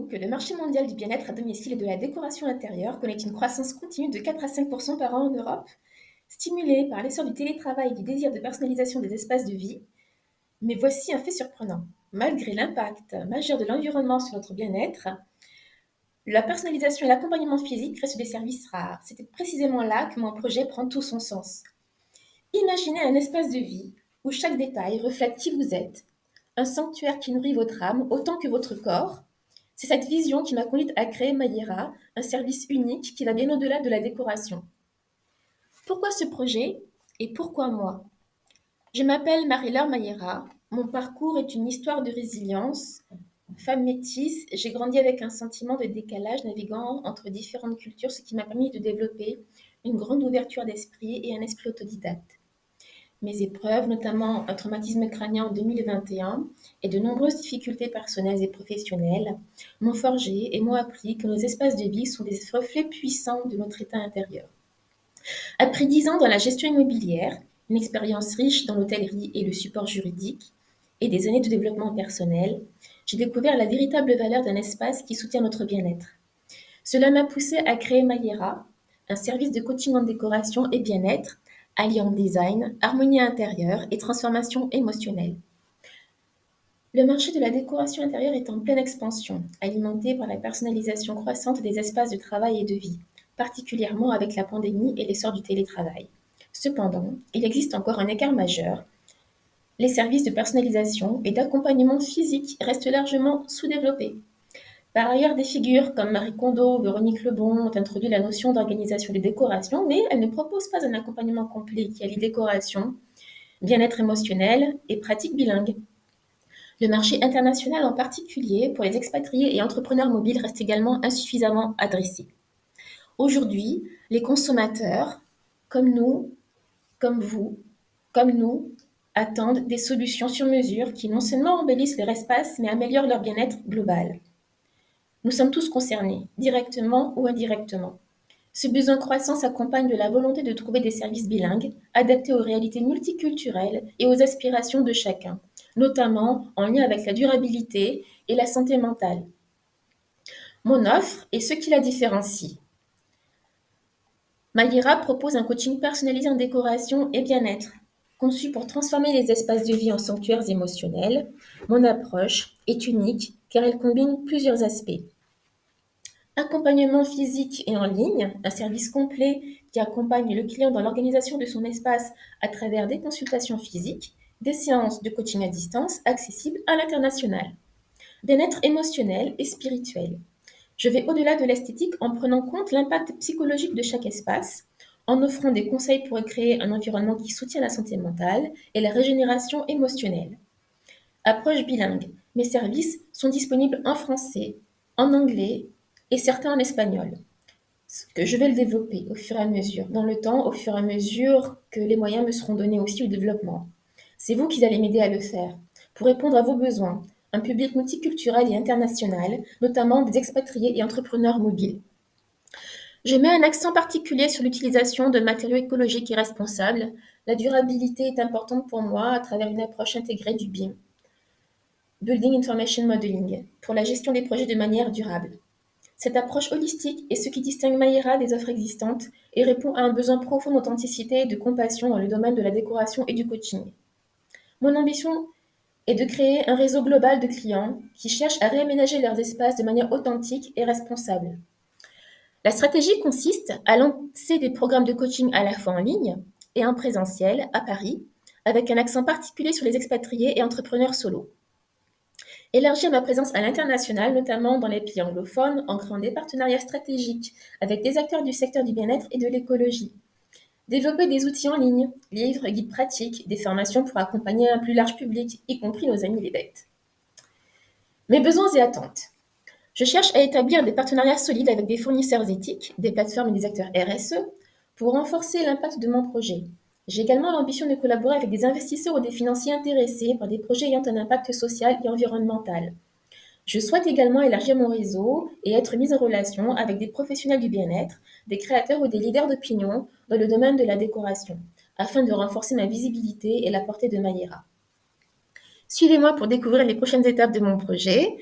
Saviez-vous que le marché mondial du bien-être à domicile et de la décoration intérieure connaît une croissance continue de 4 à 5 par an en Europe, stimulée par l'essor du télétravail et du désir de personnalisation des espaces de vie? Mais voici un fait surprenant. Malgré l'impact majeur de l'environnement sur notre bien-être, la personnalisation et l'accompagnement physique restent des services rares. C'est précisément là que mon projet prend tout son sens. Imaginez un espace de vie où chaque détail reflète qui vous êtes, un sanctuaire qui nourrit votre âme autant que votre corps. C'est cette vision qui m'a conduite à créer Mayera, un service unique qui va bien au-delà de la décoration. Pourquoi ce projet et pourquoi moi? Je m'appelle Marie-Laure Mayera. Mon parcours est une histoire de résilience. Femme métisse, j'ai grandi avec un sentiment de décalage naviguant entre différentes cultures, ce qui m'a permis de développer une grande ouverture d'esprit et un esprit autodidacte. Mes épreuves, notamment un traumatisme crânien en 2021 et de nombreuses difficultés personnelles et professionnelles, m'ont forgé et m'ont appris que nos espaces de vie sont des reflets puissants de notre état intérieur. Après 10 ans dans la gestion immobilière, une expérience riche dans l'hôtellerie et le support juridique, et des années de développement personnel, j'ai découvert la véritable valeur d'un espace qui soutient notre bien-être. Cela m'a poussé à créer Mayera, un service de coaching en décoration et bien-être, alliant design, harmonie intérieure et transformation émotionnelle. Le marché de la décoration intérieure est en pleine expansion, alimenté par la personnalisation croissante des espaces de travail et de vie, particulièrement avec la pandémie et l'essor du télétravail. Cependant, il existe encore un écart majeur. Les services de personnalisation et d'accompagnement physique restent largement sous-développés. Par ailleurs, des figures comme Marie Kondo ou Véronique Lebon ont introduit la notion d'organisation des décorations, mais elles ne proposent pas un accompagnement complet qui allie décoration, bien-être émotionnel et pratique bilingue. Le marché international en particulier, pour les expatriés et entrepreneurs mobiles, reste également insuffisamment adressé. Aujourd'hui, les consommateurs, comme nous, comme vous, comme nous, attendent des solutions sur mesure qui non seulement embellissent leur espace, mais améliorent leur bien-être global. Nous sommes tous concernés, directement ou indirectement. Ce besoin croissant s'accompagne de la volonté de trouver des services bilingues, adaptés aux réalités multiculturelles et aux aspirations de chacun, notamment en lien avec la durabilité et la santé mentale. Mon offre est ce qui la différencie. Mayera propose un coaching personnalisé en décoration et bien-être. Conçu pour transformer les espaces de vie en sanctuaires émotionnels, mon approche est unique car elle combine plusieurs aspects. Accompagnement physique et en ligne, un service complet qui accompagne le client dans l'organisation de son espace à travers des consultations physiques, des séances de coaching à distance accessibles à l'international. Bien-être émotionnel et spirituel. Je vais au-delà de l'esthétique en prenant en compte l'impact psychologique de chaque espace, en offrant des conseils pour créer un environnement qui soutient la santé mentale et la régénération émotionnelle. Approche bilingue. Mes services sont disponibles en français, en anglais et certains en espagnol. Que je vais le développer au fur et à mesure, dans le temps, au fur et à mesure que les moyens me seront donnés aussi au développement. C'est vous qui allez m'aider à le faire, pour répondre à vos besoins, un public multiculturel et international, notamment des expatriés et entrepreneurs mobiles. Je mets un accent particulier sur l'utilisation de matériaux écologiques et responsables. La durabilité est importante pour moi à travers une approche intégrée du BIM, Building Information Modeling, pour la gestion des projets de manière durable. Cette approche holistique est ce qui distingue Mayera des offres existantes et répond à un besoin profond d'authenticité et de compassion dans le domaine de la décoration et du coaching. Mon ambition est de créer un réseau global de clients qui cherchent à réaménager leurs espaces de manière authentique et responsable. La stratégie consiste à lancer des programmes de coaching à la fois en ligne et en présentiel à Paris, avec un accent particulier sur les expatriés et entrepreneurs solos. Élargir ma présence à l'international, notamment dans les pays anglophones, en créant des partenariats stratégiques avec des acteurs du secteur du bien-être et de l'écologie. Développer des outils en ligne, livres, guides pratiques, des formations pour accompagner un plus large public, y compris nos amis les bêtes. Mes besoins et attentes. Je cherche à établir des partenariats solides avec des fournisseurs éthiques, des plateformes et des acteurs RSE pour renforcer l'impact de mon projet. J'ai également l'ambition de collaborer avec des investisseurs ou des financiers intéressés par des projets ayant un impact social et environnemental. Je souhaite également élargir mon réseau et être mise en relation avec des professionnels du bien-être, des créateurs ou des leaders d'opinion dans le domaine de la décoration, afin de renforcer ma visibilité et la portée de Mayera. Suivez-moi pour découvrir les prochaines étapes de mon projet.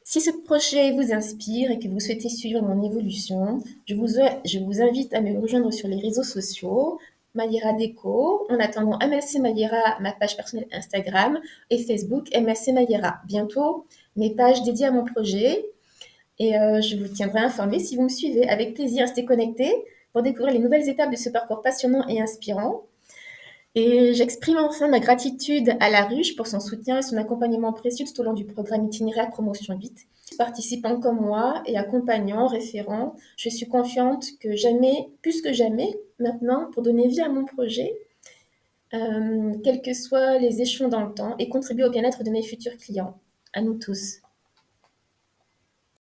Si ce projet vous inspire et que vous souhaitez suivre mon évolution, je vous invite à me rejoindre sur les réseaux sociaux, Mayera Déco, en attendant MLC Mayera, ma page personnelle Instagram, et Facebook MLC Mayera. Bientôt, mes pages dédiées à mon projet, et je vous tiendrai informé si vous me suivez. Avec plaisir, restez connectés pour découvrir les nouvelles étapes de ce parcours passionnant et inspirant. Et j'exprime enfin ma gratitude à la Ruche pour son soutien et son accompagnement précieux tout au long du programme itinéraire Promotion 8. Participants comme moi et accompagnants, référents, je suis confiante que jamais, plus que jamais maintenant, pour donner vie à mon projet, quels que soient les échelons dans le temps, et contribuer au bien-être de mes futurs clients. À nous tous.